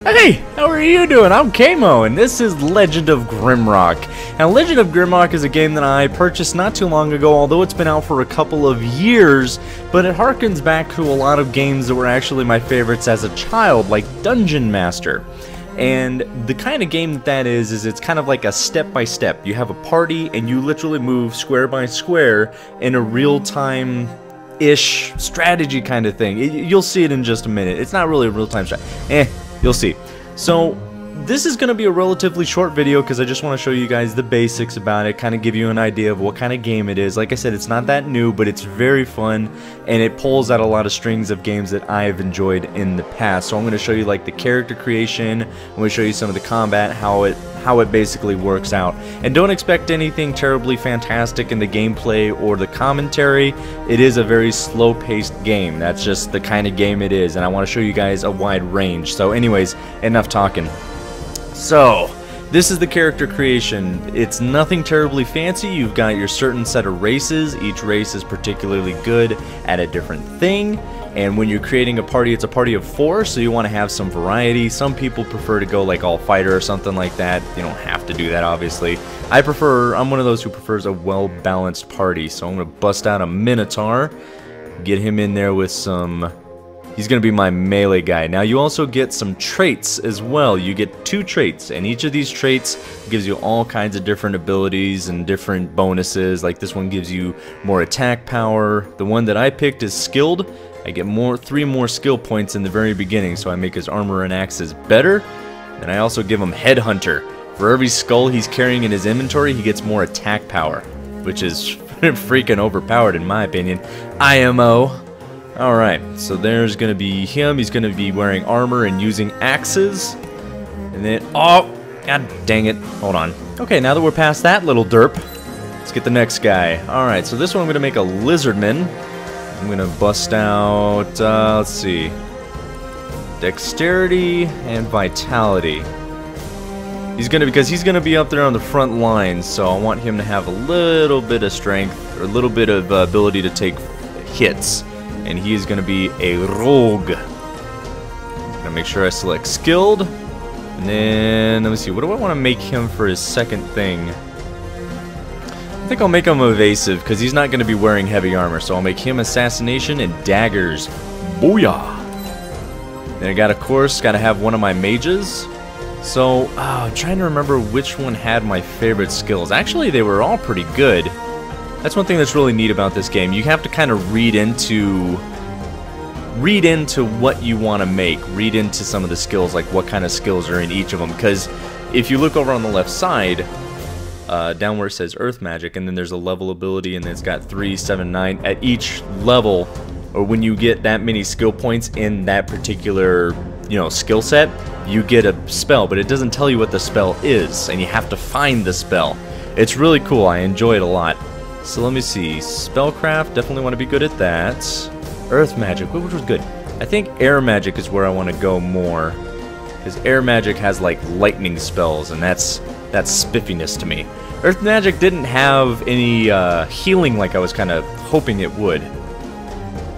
Hey, how are you doing? I'm Kamo, and this is Legend of Grimrock. Now, Legend of Grimrock is a game that I purchased not too long ago, although it's been out for a couple of years, but it harkens back to a lot of games that were actually my favorites as a child, like Dungeon Master. And the kind of game that is it's kind of like a step-by-step. You have a party, and you literally move square by square in a real-time-ish strategy kind of thing. You'll see it in just a minute. It's not really a real-time strategy. You'll see. So, this is going to be a relatively short video because I just want to show you guys the basics about it, kind of give you an idea of what kind of game it is. Like I said, it's not that new, but it's very fun, and it pulls out a lot of strings of games that I've enjoyed in the past. So I'm going to show you like the character creation, I'm going to show you some of the combat, how it basically works out. And don't expect anything terribly fantastic in the gameplay or the commentary. It is a very slow-paced game. That's just the kind of game it is, and I want to show you guys a wide range. So anyways, enough talking. So, this is the character creation. It's nothing terribly fancy. You've got your certain set of races. Each race is particularly good at a different thing. And when you're creating a party, it's a party of 4, so you want to have some variety. Some people prefer to go like all fighter or something like that. You don't have to do that, obviously. I'm one of those who prefers a well-balanced party. So I'm going to bust out a Minotaur, get him in there with some... He's going to be my melee guy. Now you also get some traits as well. You get 2 traits, and each of these traits gives you all kinds of different abilities and different bonuses. Like this one gives you more attack power. The one that I picked is skilled. I get 3 more skill points in the very beginning, so I make his armor and axes better. And I also give him Headhunter. For every skull he's carrying in his inventory, he gets more attack power, which is freaking overpowered in my opinion. IMO. Alright, so there's going to be him. He's going to be wearing armor and using axes. And then, oh, god dang it. Hold on. Okay, now that we're past that little derp, let's get the next guy. Alright, so this one I'm going to make a lizardman. I'm going to bust out, let's see, dexterity and vitality. Because he's going to be up there on the front lines, so I want him to have a little bit of strength, or a little bit of ability to take hits. And he is going to be a rogue. I'm going to make sure I select skilled. And then, let me see, what do I want to make him for his second thing? I think I'll make him evasive, because he's not going to be wearing heavy armor. So I'll make him assassination and daggers. Booyah! Then I got, of course, got to have one of my mages. So, I'm trying to remember which one had my favorite skills. Actually, they were all pretty good. That's one thing that's really neat about this game. You have to kind of read into what you want to make. Read into some of the skills, like what kind of skills are in each of them. Because if you look over on the left side, down where it says Earth Magic, and then there's a level ability, and then it's got 3, 7, 9. At each level, or when you get that many skill points in that particular, skill set, you get a spell, but it doesn't tell you what the spell is, and you have to find the spell. It's really cool. I enjoy it a lot. So let me see, Spellcraft, definitely want to be good at that. Earth Magic, which was good. I think Air Magic is where I want to go more, because Air Magic has like lightning spells, and that's spiffiness to me. Earth Magic didn't have any healing like I was kind of hoping it would.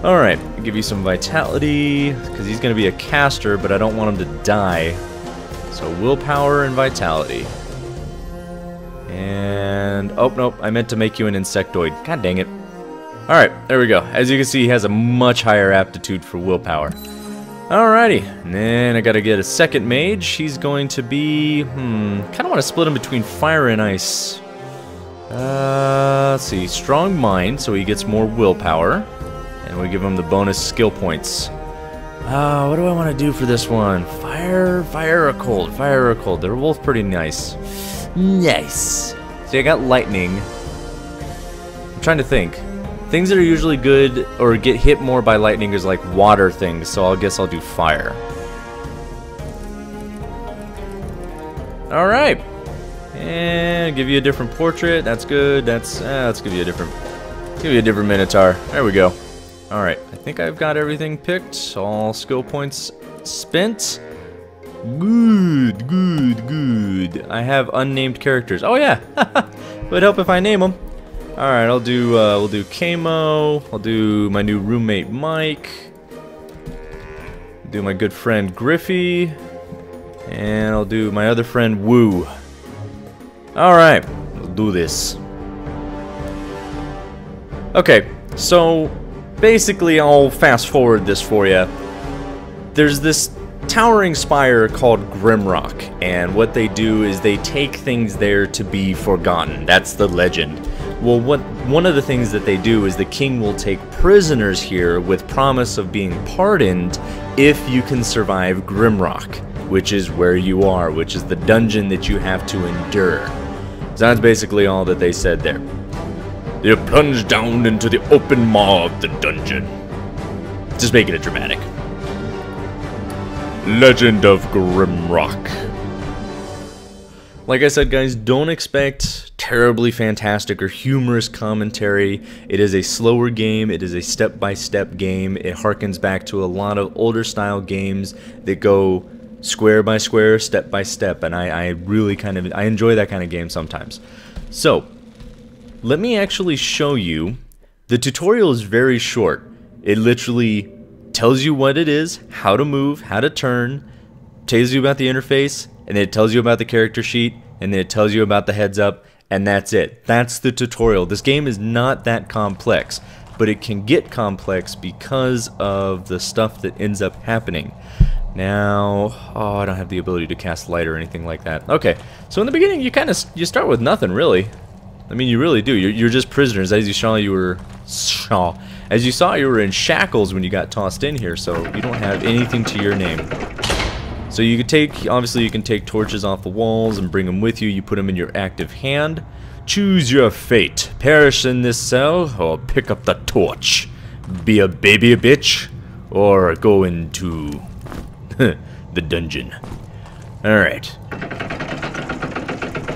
Alright, I'll give you some Vitality, because he's going to be a caster, but I don't want him to die. So Willpower and Vitality. And, oh, nope, I meant to make you an insectoid. God dang it. Alright, there we go. As you can see, he has a much higher aptitude for willpower. Alrighty, and then I gotta get a second mage. He's going to be, kind of want to split him between fire and ice. Let's see, strong mind, so he gets more willpower. And we give him the bonus skill points. What do I want to do for this one? Fire or cold? Fire or cold? They're both pretty nice. Nice. See, I got lightning. I'm trying to think. Things that are usually good or get hit more by lightning is like water things, so I guess I'll do fire. Alright. And give you a different portrait. That's good. Let's give you a different Minotaur. There we go. Alright. I think I've got everything picked. All skill points spent. Good, good, good. I have unnamed characters. Oh yeah, would help if I name them. All right, we'll do Kamo. I'll do my new roommate Mike. Do my good friend Griffey. And I'll do my other friend, Woo. Alright, we'll do this. Okay, so basically I'll fast forward this for you. There's this towering spire called Grimrock, and what they do is they take things there to be forgotten. That's the legend. Well, one of the things that they do is the king will take prisoners here with promise of being pardoned if you can survive Grimrock, which is where you are, which is the dungeon that you have to endure. So that's basically all that they said there. They're plunged down into the open maw of the dungeon. Just making it dramatic. Legend of Grimrock. Like I said, guys, don't expect terribly fantastic or humorous commentary. It is a slower game. It is a step-by-step game. It harkens back to a lot of older style games that go square by square, step by step, and I really I enjoy that kind of game sometimes. So, let me actually show you. The tutorial is very short. It literally tells you what it is, how to move, how to turn, tells you about the interface, and then it tells you about the character sheet, and then it tells you about the heads up, and that's it. That's the tutorial. This game is not that complex, but it can get complex because of the stuff that ends up happening. Now, oh, I don't have the ability to cast light or anything like that. Okay, so in the beginning you start with nothing really. I mean, you really do. You're just prisoners. As you saw, you were in shackles when you got tossed in here, so you don't have anything to your name. So you could obviously you can take torches off the walls and bring them with you. You put them in your active hand. Choose your fate. Perish in this cell or pick up the torch. Be a baby a bitch or go into the dungeon. Alright.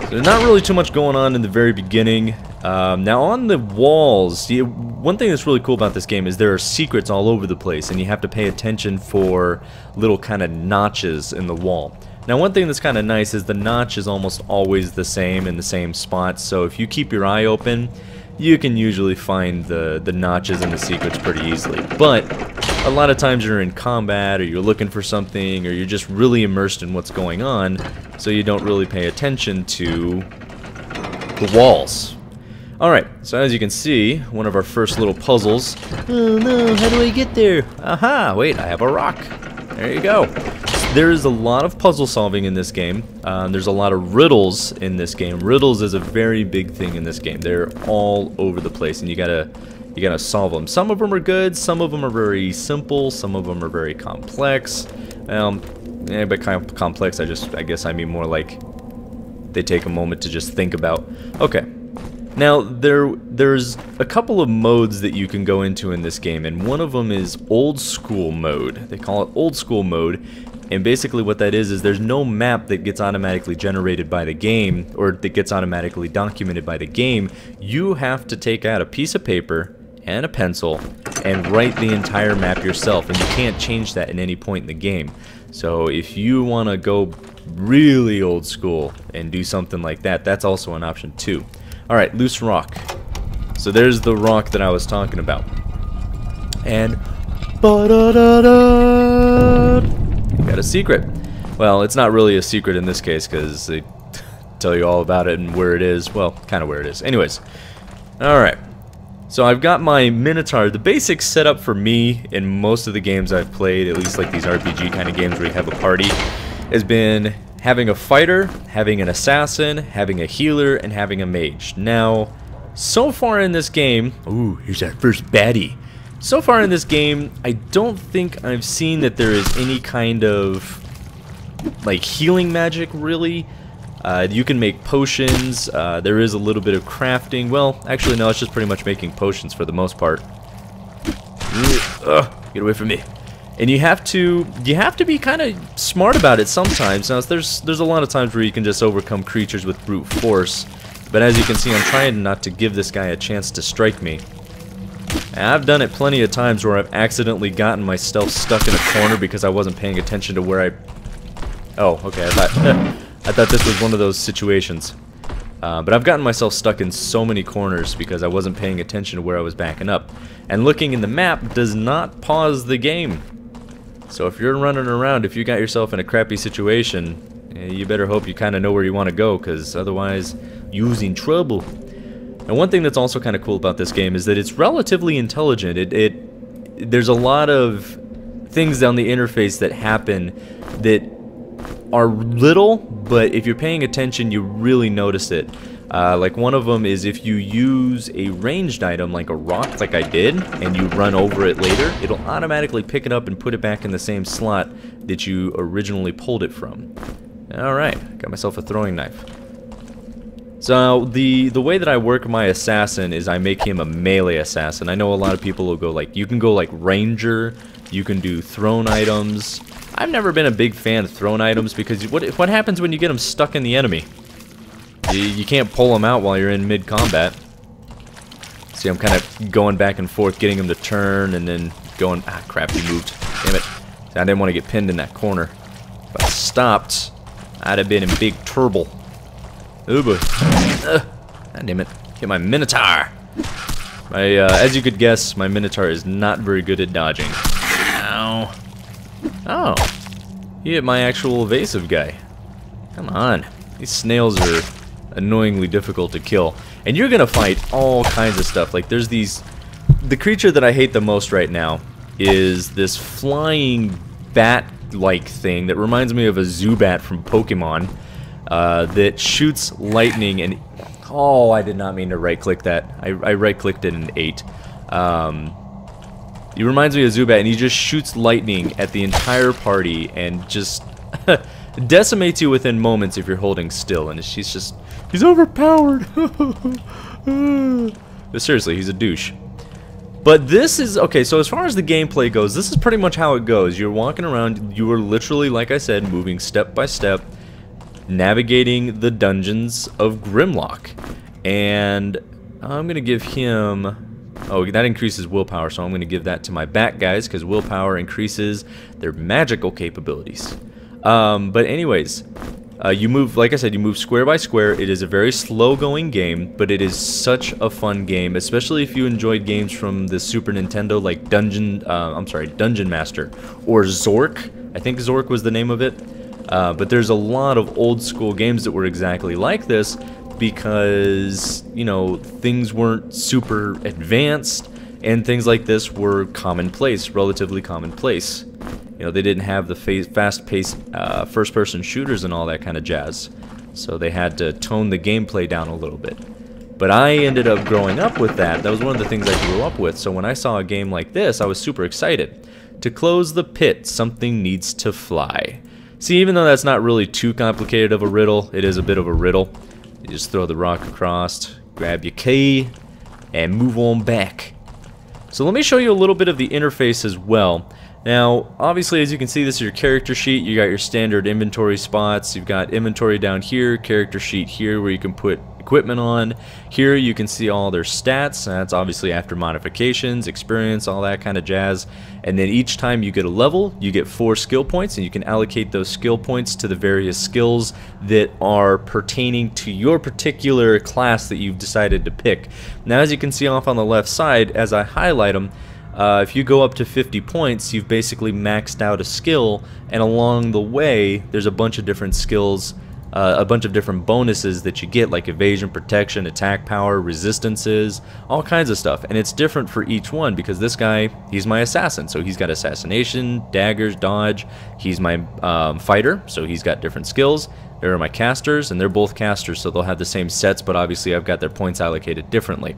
So there's not really too much going on in the very beginning. Now on the walls, one thing that's really cool about this game is there are secrets all over the place, and you have to pay attention for little kind of notches in the wall. Now one thing that's kind of nice is the notch is almost always the same in the same spot, so if you keep your eye open, you can usually find the notches and the secrets pretty easily. But a lot of times you're in combat, or you're looking for something, or you're just really immersed in what's going on, so you don't really pay attention to the walls. Alright, so as you can see, one of our first little puzzles. Oh no, how do I get there? Aha, wait, I have a rock. There you go. There's a lot of puzzle solving in this game. There's a lot of riddles in this game. Riddles is a very big thing in this game. They're all over the place, and you gotta solve them. Some of them are good, some of them are very simple, some of them are very complex. By complex, I guess I mean more like they take a moment to just think about. Okay. Now, there's a couple of modes that you can go into in this game, and one of them is old school mode. They call it old school mode, and basically what that is there's no map that gets automatically generated by the game, or that gets automatically documented by the game. You have to take out a piece of paper and a pencil and write the entire map yourself, and you can't change that at any point in the game. So if you want to go really old school and do something like that, that's also an option too. Alright, loose rock. So there's the rock that I was talking about. And got a secret. Well, it's not really a secret in this case because they tell you all about it and where it is. Well, kind of where it is. Anyways. Alright. So I've got my Minotaur. The basic setup for me in most of the games I've played, at least like these RPG kind of games where you have a party, has been having a fighter, having an assassin, having a healer, and having a mage. Now, so far in this game, ooh, here's our first baddie. So far in this game, I don't think I've seen that there is any kind of like healing magic really. You can make potions. There is a little bit of crafting. Well, actually no, it's just pretty much making potions for the most part. Get away from me. And you have to be kind of smart about it sometimes. Now, there's a lot of times where you can just overcome creatures with brute force, but as you can see, I'm trying not to give this guy a chance to strike me. And I've done it plenty of times where I've accidentally gotten myself stuck in a corner because I wasn't paying attention to where I... Oh, okay, I thought this was one of those situations. But I've gotten myself stuck in so many corners because I wasn't paying attention to where I was backing up. And looking in the map does not pause the game. So if you're running around, if you got yourself in a crappy situation, you better hope you kind of know where you want to go, because otherwise you're in trouble. And one thing that's also kind of cool about this game is that it's relatively intelligent. There's a lot of things down the interface that happen that are little, but if you're paying attention, you really notice it. Like one of them is if you use a ranged item like a rock, like I did, and you run over it later, it'll automatically pick it up and put it back in the same slot that you originally pulled it from. Alright, got myself a throwing knife. So the way that I work my assassin is I make him a melee assassin. I know a lot of people will go like, you can go like ranger, you can do thrown items. I've never been a big fan of thrown items because what happens when you get them stuck in the enemy? You can't pull them out while you're in mid-combat. See, I'm kind of going back and forth, getting him to turn, and then going... Ah, crap, he moved. Damn it. See, I didn't want to get pinned in that corner. If I stopped, I'd have been in big trouble. Oh boy. Ah, damn it. Get my Minotaur. As you could guess, my Minotaur is not very good at dodging. Ow. Oh. He hit my actual evasive guy. Come on. These snails are annoyingly difficult to kill. And you're gonna fight all kinds of stuff. Like there's these... The creature that I hate the most right now is this flying bat-like thing that reminds me of a Zubat from Pokemon that shoots lightning and... Oh, I did not mean to right-click that. I right-clicked it and ate. He reminds me of Zubat, and he just shoots lightning at the entire party and just... decimates you within moments if you're holding still, and she's just... He's overpowered! But seriously, he's a douche. But this is... Okay, so as far as the gameplay goes, this is pretty much how it goes. You're walking around, you are literally, like I said, moving step by step, navigating the dungeons of Grimrock. And I'm gonna give him... Oh, that increases willpower, so I'm gonna give that to my bat guys, because willpower increases their magical capabilities. But anyways, you move, like I said, you move square by square. It is a very slow-going game, but it is such a fun game, especially if you enjoyed games from the Super Nintendo, like Dungeon Master, or Zork. I think Zork was the name of it. But there's a lot of old-school games that were exactly like this, because, you know, things weren't super advanced, and things like this were commonplace, relatively commonplace. You know, they didn't have the fast-paced first-person shooters and all that kind of jazz, so they had to tone the gameplay down a little bit. But I ended up growing up with that. That was one of the things I grew up with, so when I saw a game like this, I was super excited. To close the pit, something needs to fly. See, even though that's not really too complicated of a riddle, it is a bit of a riddle. You just throw the rock across, grab your key, and move on back. So let me show you a little bit of the interface as well. Now, obviously, as you can see, this is your character sheet. You got your standard inventory spots. You've got inventory down here, character sheet here where you can put equipment on. Here you can see all their stats. That's obviously after modifications, experience, all that kind of jazz. And then each time you get a level, you get 4 skill points, and you can allocate those skill points to the various skills that are pertaining to your particular class that you've decided to pick. Now, as you can see off on the left side, as I highlight them, if you go up to 50 points, you've basically maxed out a skill, and along the way, there's a bunch of different skills, a bunch of different bonuses that you get, like evasion, protection, attack power, resistances, all kinds of stuff. And it's different for each one, because this guy, he's my assassin, so he's got assassination, daggers, dodge. He's my fighter, so he's got different skills. There are my casters, and they're both casters, so they'll have the same sets, but obviously I've got their points allocated differently.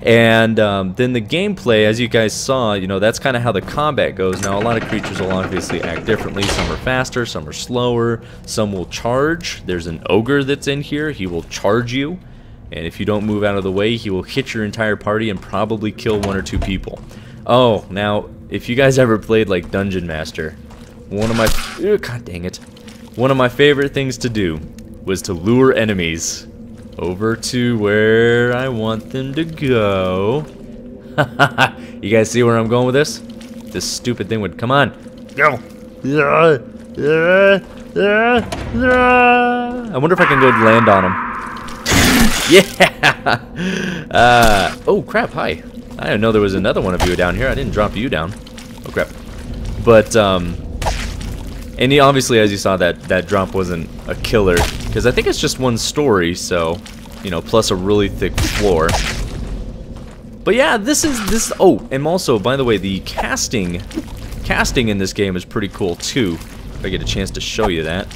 And then the gameplay, as you guys saw, you know, that's kind of how the combat goes. Now, a lot of creatures will obviously act differently. Some are faster, some are slower, some will charge. There's an ogre that's in here. He will charge you, and if you don't move out of the way, he will hit your entire party and probably kill 1 or 2 people. Oh, now, if you guys ever played like Dungeon Master, one of my... God dang it. One of my favorite things to do was to lure enemies over to where I want them to go. You guys see where I'm going with this? This stupid thing would... Come on. Go. I wonder if I can go land on him. Yeah! Oh, crap. Hi. I didn't know there was another one of you down here. I didn't drop you down. Oh, crap. But and obviously, as you saw, that drop wasn't a killer because I think it's just one story, so you know, plus a really thick floor. But yeah, this. Oh, and also, by the way, the casting in this game is pretty cool too. If I get a chance to show you that.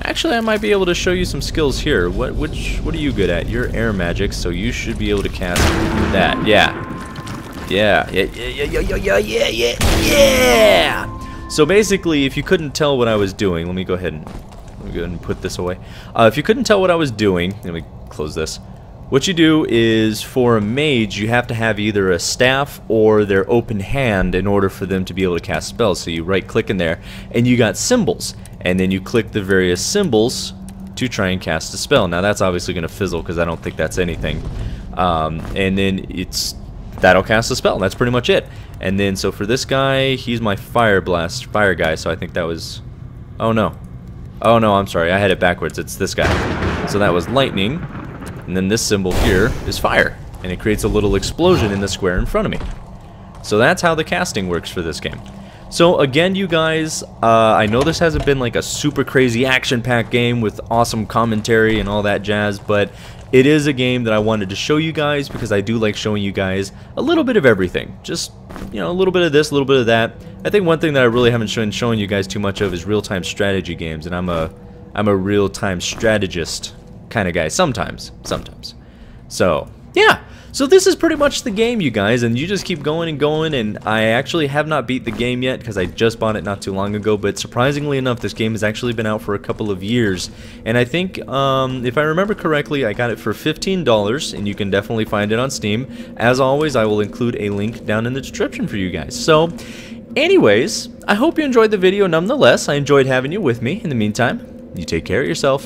Actually, I might be able to show you some skills here. What are you good at? You're air magic, so you should be able to cast that. Yeah. So basically, if you couldn't tell what I was doing, let me go ahead and put this away. If you couldn't tell what I was doing, let me close this. What you do is, for a mage, you have to have either a staff or their open hand in order for them to be able to cast spells. So you right-click in there, and you got symbols, and then you click the various symbols to try and cast a spell. Now that's obviously going to fizzle because I don't think that's anything. And then that'll cast a spell. That's pretty much it. And then so for this guy, he's my fire guy. So I think that was. Oh no, I'm sorry. I had it backwards. It's this guy. So that was lightning. And then this symbol here is fire, and it creates a little explosion in the square in front of me. So that's how the casting works for this game. So again, you guys, I know this hasn't been like a super crazy action-packed game with awesome commentary and all that jazz, but it is a game that I wanted to show you guys because I do like showing you guys a little bit of everything. Just, you know, a little bit of this, a little bit of that. I think one thing that I really haven't shown you guys too much of is real-time strategy games, and I'm a real-time strategist kind of guy sometimes. So yeah, so this is pretty much the game, you guys, and you just keep going and going. And I actually have not beat the game yet because I just bought it not too long ago, but surprisingly enough, this game has actually been out for a couple of years, and I think if I remember correctly, I got it for $15, and you can definitely find it on Steam. As always, I will include a link down in the description for you guys. So anyways, I hope you enjoyed the video. Nonetheless, I enjoyed having you with me. In the meantime, you take care of yourself.